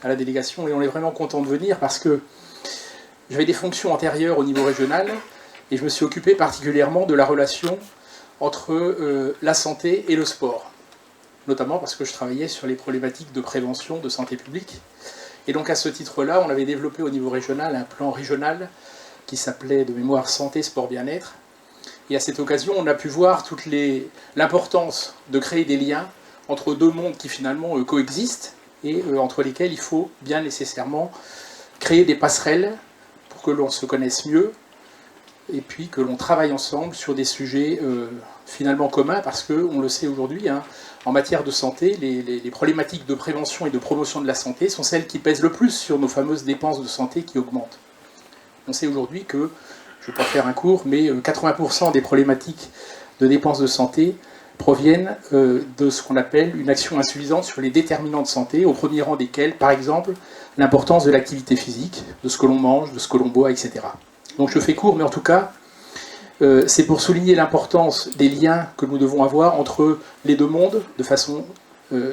à la délégation et on est vraiment content de venir parce que j'avais des fonctions antérieures au niveau régional et je me suis occupé particulièrement de la relation entre la santé et le sport, notamment parce que je travaillais sur les problématiques de prévention de santé publique. Et donc à ce titre-là, on avait développé au niveau régional un plan régional qui s'appelait de mémoire Santé, Sport, Bien-être. Et à cette occasion, on a pu voir l'importance de créer des liens entre deux mondes qui finalement coexistent et entre lesquels il faut bien nécessairement créer des passerelles pour que l'on se connaisse mieux et puis que l'on travaille ensemble sur des sujets finalement communs parce qu'on le sait aujourd'hui, hein, en matière de santé, les problématiques de prévention et de promotion de la santé sont celles qui pèsent le plus sur nos fameuses dépenses de santé qui augmentent. On sait aujourd'hui que, je ne vais pas faire un cours, mais 80% des problématiques de dépenses de santé proviennent de ce qu'on appelle une action insuffisante sur les déterminants de santé, au premier rang desquels, par exemple, l'importance de l'activité physique, de ce que l'on mange, de ce que l'on boit, etc. Donc je fais court, mais en tout cas, c'est pour souligner l'importance des liens que nous devons avoir entre les deux mondes, de façon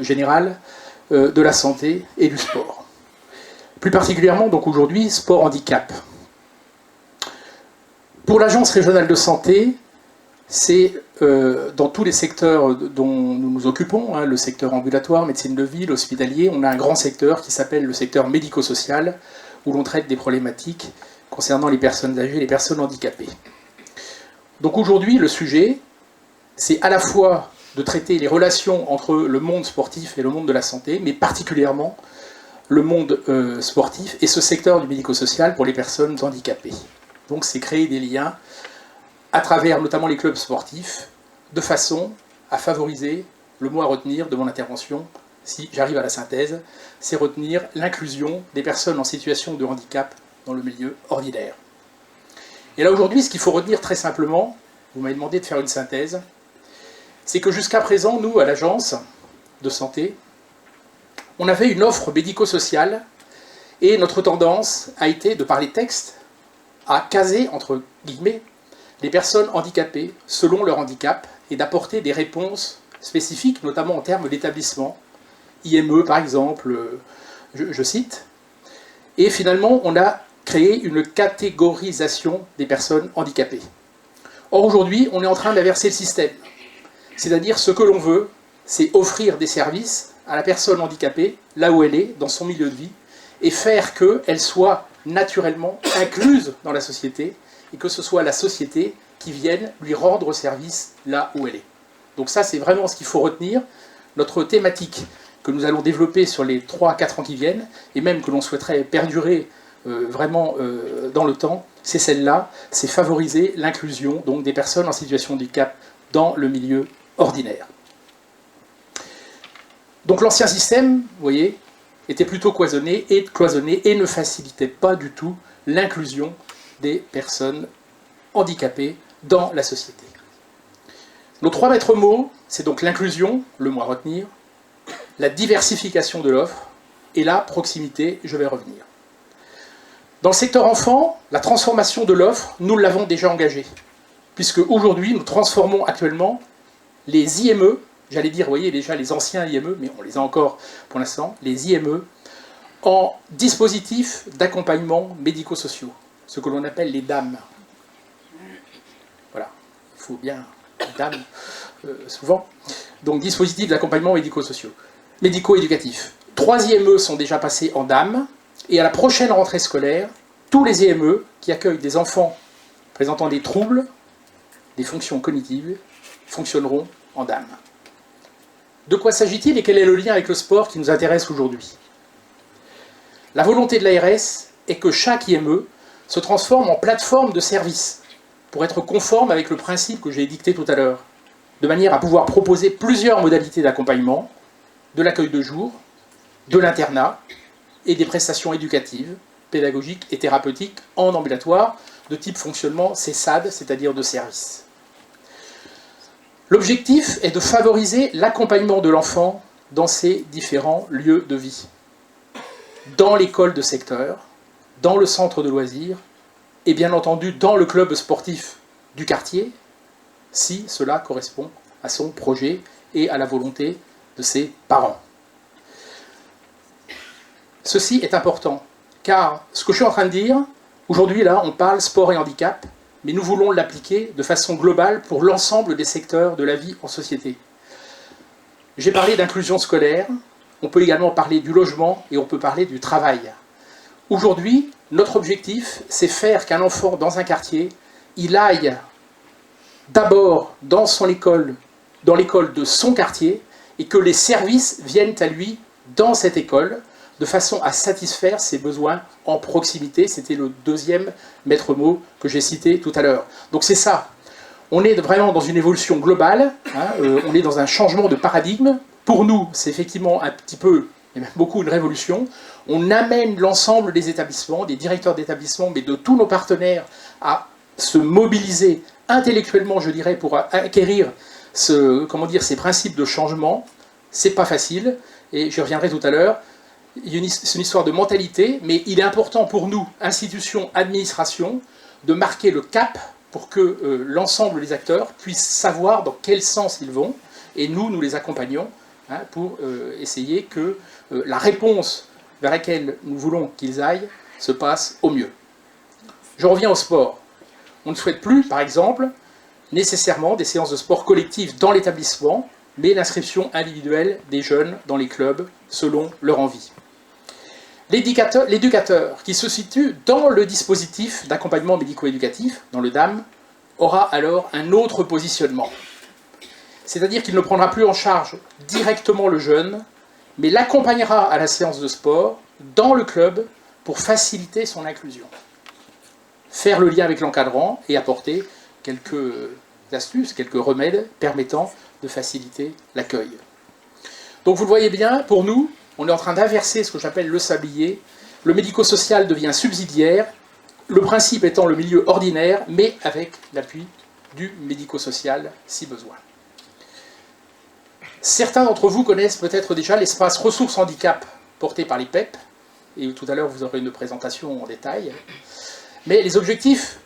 générale, de la santé et du sport. Plus particulièrement, donc aujourd'hui, sport-handicap. Pour l'Agence régionale de santé, c'est dans tous les secteurs dont nous nous occupons, hein, le secteur ambulatoire, médecine de ville, hospitalier, on a un grand secteur qui s'appelle le secteur médico-social, où l'on traite des problématiques concernant les personnes âgées et les personnes handicapées. Donc aujourd'hui, le sujet, c'est à la fois de traiter les relations entre le monde sportif et le monde de la santé, mais particulièrement le monde sportif et ce secteur du médico-social pour les personnes handicapées. Donc c'est créer des liens à travers notamment les clubs sportifs, de façon à favoriser, le mot à retenir de mon intervention, si j'arrive à la synthèse, c'est retenir l'inclusion des personnes en situation de handicap dans le milieu ordinaire. Et là aujourd'hui, ce qu'il faut retenir très simplement, vous m'avez demandé de faire une synthèse, c'est que jusqu'à présent, nous, à l'agence de santé, on avait une offre médico-sociale et notre tendance a été, de par les textes, à caser, entre guillemets, les personnes handicapées selon leur handicap et d'apporter des réponses spécifiques, notamment en termes d'établissement, IME par exemple, je cite. Et finalement, on a créé une catégorisation des personnes handicapées. Or aujourd'hui, on est en train d'inverser le système. C'est-à-dire, ce que l'on veut, c'est offrir des services à la personne handicapée, là où elle est, dans son milieu de vie, et faire qu'elle soit naturellement incluse dans la société, et que ce soit la société qui vienne lui rendre service là où elle est. Donc ça, c'est vraiment ce qu'il faut retenir. Notre thématique que nous allons développer sur les 3 à 4 ans qui viennent, et même que l'on souhaiterait perdurer vraiment dans le temps, c'est celle-là, c'est favoriser l'inclusion donc des personnes en situation de handicap dans le milieu ordinaire. Donc l'ancien système, vous voyez, était plutôt cloisonné et ne facilitait pas du tout l'inclusion des personnes handicapées dans la société. Nos 3 maîtres mots, c'est donc l'inclusion, le mot à retenir, la diversification de l'offre et la proximité, je vais revenir. Dans le secteur enfant, la transformation de l'offre, nous l'avons déjà engagée, puisque aujourd'hui, nous transformons actuellement les IME, j'allais dire, vous voyez déjà les anciens IME, mais on les a encore pour l'instant, les IME, en dispositifs d'accompagnement médico-sociaux, ce que l'on appelle les DAM. Voilà, il faut bien DAM souvent. Donc dispositifs d'accompagnement médico-éducatifs. 3 IME sont déjà passés en DAM, et à la prochaine rentrée scolaire, tous les IME qui accueillent des enfants présentant des troubles, des fonctions cognitives, fonctionneront en DAM. De quoi s'agit-il et quel est le lien avec le sport qui nous intéresse aujourd'hui ? La volonté de l'ARS est que chaque IME se transforme en plateforme de service pour être conforme avec le principe que j'ai dicté tout à l'heure, de manière à pouvoir proposer plusieurs modalités d'accompagnement, de l'accueil de jour, de l'internat et des prestations éducatives, pédagogiques et thérapeutiques en ambulatoire de type fonctionnement CESAD, c'est-à-dire de service. L'objectif est de favoriser l'accompagnement de l'enfant dans ses différents lieux de vie, dans l'école de secteur, dans le centre de loisirs et bien entendu dans le club sportif du quartier, si cela correspond à son projet et à la volonté de ses parents. ceci est important, car ce que je suis en train de dire, aujourd'hui là, on parle sport et handicap, mais nous voulons l'appliquer de façon globale pour l'ensemble des secteurs de la vie en société. J'ai parlé d'inclusion scolaire, on peut également parler du logement et on peut parler du travail. Aujourd'hui, notre objectif, c'est faire qu'un enfant dans un quartier, il aille d'abord dans son école, dans l'école de son quartier, et que les services viennent à lui dans cette école, de façon à satisfaire ses besoins en proximité. C'était le deuxième maître mot que j'ai cité tout à l'heure. Donc c'est ça. On est vraiment dans une évolution globale, hein, on est dans un changement de paradigme. Pour nous, c'est effectivement un petit peu, et même beaucoup, une révolution. On amène l'ensemble des établissements, des directeurs d'établissements, mais de tous nos partenaires à se mobiliser intellectuellement, je dirais, pour acquérir ces principes de changement. C'est pas facile, et j'y reviendrai tout à l'heure. C'est une histoire de mentalité, mais il est important pour nous, institutions, administrations, de marquer le cap pour que l'ensemble des acteurs puissent savoir dans quel sens ils vont, et nous les accompagnons hein, pour essayer que la réponse vers laquelle nous voulons qu'ils aillent se passe au mieux. Je reviens au sport. On ne souhaite plus, par exemple, nécessairement des séances de sport collectives dans l'établissement, mais l'inscription individuelle des jeunes dans les clubs selon leur envie. L'éducateur qui se situe dans le dispositif d'accompagnement médico-éducatif, dans le DAM, aura alors un autre positionnement. C'est-à-dire qu'il ne prendra plus en charge directement le jeune, mais l'accompagnera à la séance de sport dans le club pour faciliter son inclusion. Faire le lien avec l'encadrant et apporter quelques astuces, quelques remèdes permettant de faciliter l'accueil. Donc vous le voyez bien, pour nous, on est en train d'inverser ce que j'appelle le sablier. Le médico-social devient subsidiaire, le principe étant le milieu ordinaire, mais avec l'appui du médico-social si besoin. Certains d'entre vous connaissent peut-être déjà l'espace ressources handicap porté par les PEP, et tout à l'heure vous aurez une présentation en détail. Mais les objectifs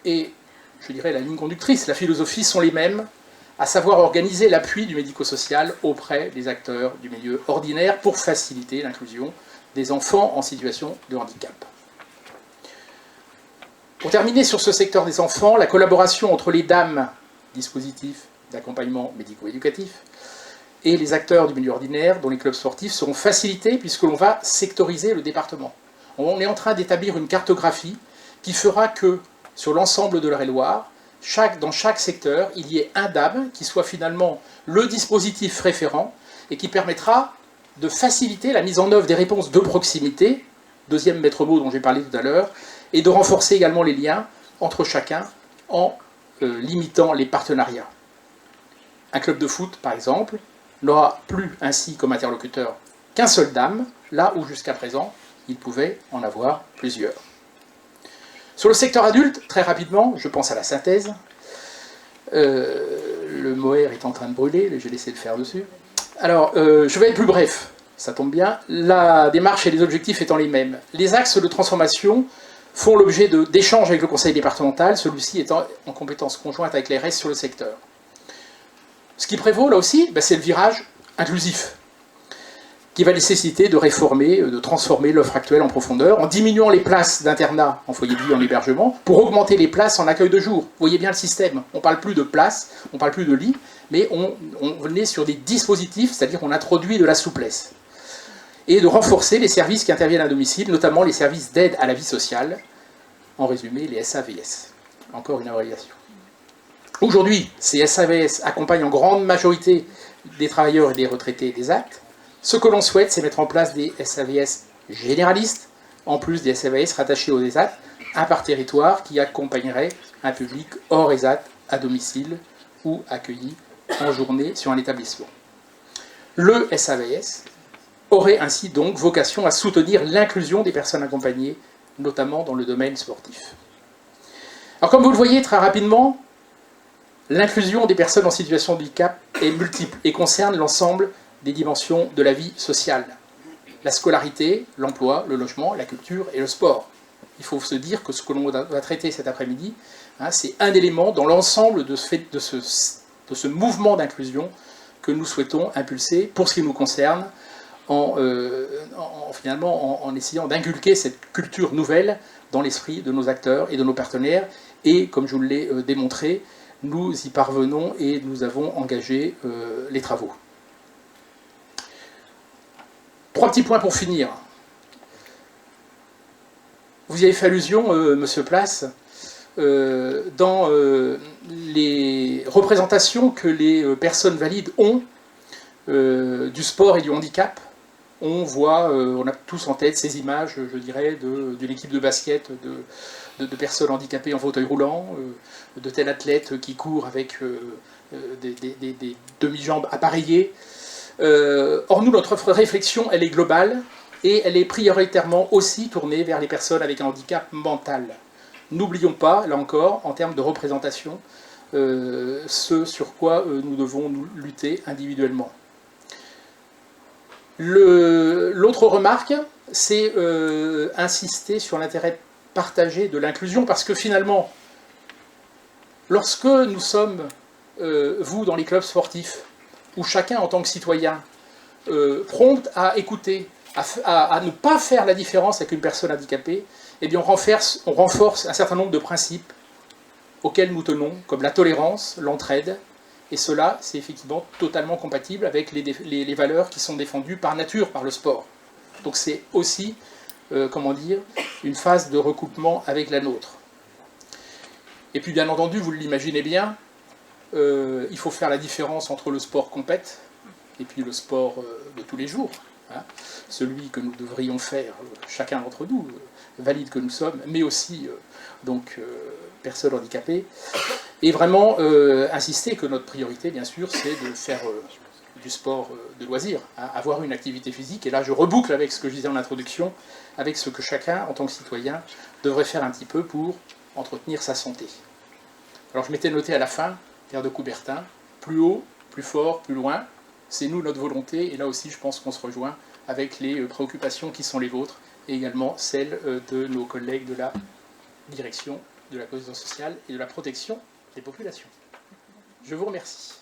et, je dirais, la ligne conductrice, la philosophie sont les mêmes, à savoir organiser l'appui du médico-social auprès des acteurs du milieu ordinaire pour faciliter l'inclusion des enfants en situation de handicap. Pour terminer sur ce secteur des enfants, la collaboration entre les DAM, dispositifs d'accompagnement médico-éducatif, et les acteurs du milieu ordinaire, dont les clubs sportifs, seront facilités puisque l'on va sectoriser le département. On est en train d'établir une cartographie qui fera que, sur l'ensemble de l'Eure-et-Loire, dans chaque secteur, il y ait un DAM qui soit finalement le dispositif référent et qui permettra de faciliter la mise en œuvre des réponses de proximité, deuxième maître mot dont j'ai parlé tout à l'heure, et de renforcer également les liens entre chacun en limitant les partenariats. Un club de foot, par exemple, n'aura plus ainsi comme interlocuteur qu'un seul DAM, là où jusqu'à présent, il pouvait en avoir plusieurs. Sur le secteur adulte, très rapidement, je pense à la synthèse. Le mohair est en train de brûler, j'ai laissé le faire dessus. Alors, je vais être plus bref, ça tombe bien. La démarche et les objectifs étant les mêmes. Les axes de transformation font l'objet d'échanges avec le conseil départemental, celui-ci étant en compétence conjointe avec les restes sur le secteur. Ce qui prévaut, là aussi, c'est le virage inclusif, qui va nécessiter de réformer, de transformer l'offre actuelle en profondeur, en diminuant les places d'internat en foyer de vie en hébergement, pour augmenter les places en accueil de jour. Vous voyez bien le système, on ne parle plus de places, on ne parle plus de lits, mais on est sur des dispositifs, c'est-à-dire qu'on introduit de la souplesse. Et de renforcer les services qui interviennent à domicile, notamment les services d'aide à la vie sociale, en résumé les SAVS. Encore une abréviation. Aujourd'hui, ces SAVS accompagnent en grande majorité des travailleurs et des retraités des actes. Ce que l'on souhaite, c'est mettre en place des SAVS généralistes, en plus des SAVS rattachés aux ESAT, un par territoire qui accompagnerait un public hors ESAT à domicile ou accueilli en journée sur un établissement. Le SAVS aurait ainsi donc vocation à soutenir l'inclusion des personnes accompagnées, notamment dans le domaine sportif. Alors comme vous le voyez très rapidement, l'inclusion des personnes en situation de handicap est multiple et concerne l'ensemble des dimensions de la vie sociale. La scolarité, l'emploi, le logement, la culture et le sport. Il faut se dire que ce que l'on va traiter cet après-midi, c'est un élément dans l'ensemble de ce mouvement d'inclusion que nous souhaitons impulser pour ce qui nous concerne en finalement en essayant d'inculquer cette culture nouvelle dans l'esprit de nos acteurs et de nos partenaires. Et comme je vous l'ai démontré, nous y parvenons et nous avons engagé les travaux. 3 petits points pour finir. Vous y avez fait allusion, Monsieur Place, dans les représentations que les personnes valides ont du sport et du handicap. On voit, on a tous en tête ces images, je dirais, d'une équipe de basket de personnes handicapées en fauteuil roulant, de tel athlète qui court avec des demi-jambes appareillées. Or, nous, notre réflexion, elle est globale et elle est prioritairement aussi tournée vers les personnes avec un handicap mental. N'oublions pas, là encore, en termes de représentation, ce sur quoi nous devons nous lutter individuellement. L'autre remarque, c'est insister sur l'intérêt partagé de l'inclusion, parce que finalement, lorsque nous sommes, vous, dans les clubs sportifs, où chacun, en tant que citoyen, prompt à écouter, à ne pas faire la différence avec une personne handicapée, eh bien on renforce un certain nombre de principes auxquels nous tenons, comme la tolérance, l'entraide, et cela, c'est effectivement totalement compatible avec les valeurs qui sont défendues par nature par le sport. Donc c'est aussi, comment dire, une phase de recoupement avec la nôtre. Et puis bien entendu, vous l'imaginez bien, il faut faire la différence entre le sport compète et puis le sport de tous les jours, hein, celui que nous devrions faire, chacun d'entre nous, valide que nous sommes, mais aussi personnes handicapées, et vraiment insister que notre priorité, bien sûr, c'est de faire du sport de loisir, hein, avoir une activité physique, et là je reboucle avec ce que je disais en introduction, avec ce que chacun, en tant que citoyen, devrait faire un petit peu pour entretenir sa santé. Alors je m'étais noté à la fin, Pierre de Coubertin, plus haut, plus fort, plus loin, c'est nous notre volonté, et là aussi je pense qu'on se rejoint avec les préoccupations qui sont les vôtres, et également celles de nos collègues de la direction de la cohésion sociale et de la protection des populations. Je vous remercie.